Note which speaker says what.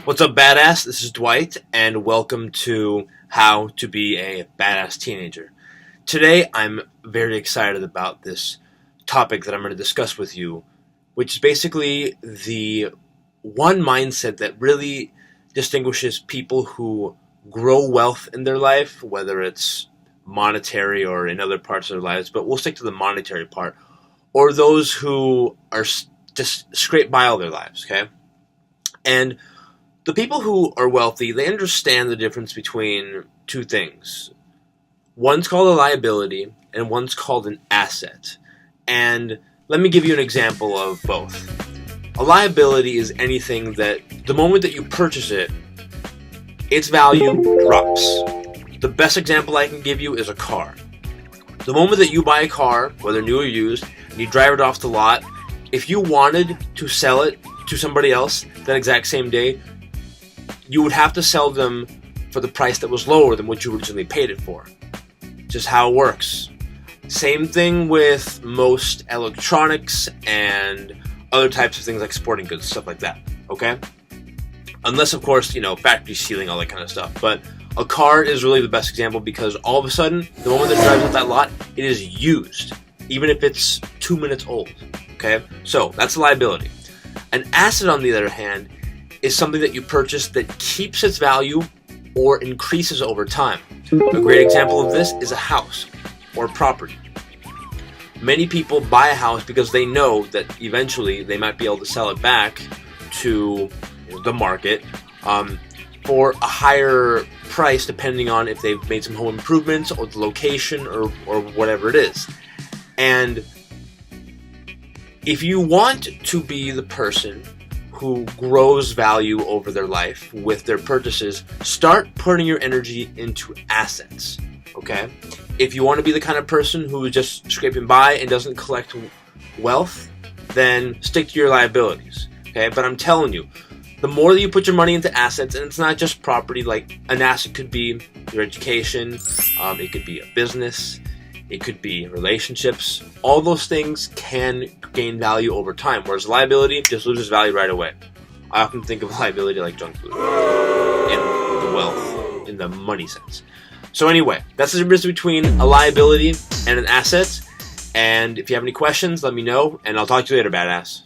Speaker 1: What's up, badass? This is Dwight, and welcome to How to Be a Badass Teenager. Today, I'm very excited about this topic that I'm going to discuss with you, which is basically the one mindset that really distinguishes people who grow wealth in their life, whether it's monetary or in other parts of their lives, but we'll stick to the monetary part, or those who are just scrape by all their lives, okay? And the people who are wealthy, they understand the difference between two things. One's called a liability, and one's called an asset. And let me give you an example of both. A liability is anything that, the moment that you purchase it, its value drops. The best example I can give you is a car. The moment that you buy a car, whether new or used, and you drive it off the lot, if you wanted to sell it to somebody else that exact same day, you would have to sell them for the price that was lower than what you originally paid it for. Just how it works. Same thing with most electronics and other types of things like sporting goods, stuff like that, okay? Unless, of course, factory sealing, all that kind of stuff. But a car is really the best example because all of a sudden, the moment that drives off that lot, it is used, even if it's 2 minutes old, okay? So, that's a liability. An asset, on the other hand, is something that you purchase that keeps its value or increases over time. A great example of this is a house or property. Many people buy a house because they know that eventually they might be able to sell it back to the market for a higher price depending on if they've made some home improvements or the location or whatever it is. And if you want to be the person who grows value over their life with their purchases, start putting your energy into assets, okay? If you want to be the kind of person who is just scraping by and doesn't collect wealth, then stick to your liabilities, okay? But I'm telling you, the more that you put your money into assets, and it's not just property, like an asset could be your education, it could be a business, it could be relationships. All those things can gain value over time, whereas liability just loses value right away. I often think of liability like junk food in the wealth, in the money sense. So anyway, that's the difference between a liability and an asset. And if you have any questions, let me know, and I'll talk to you later, badass.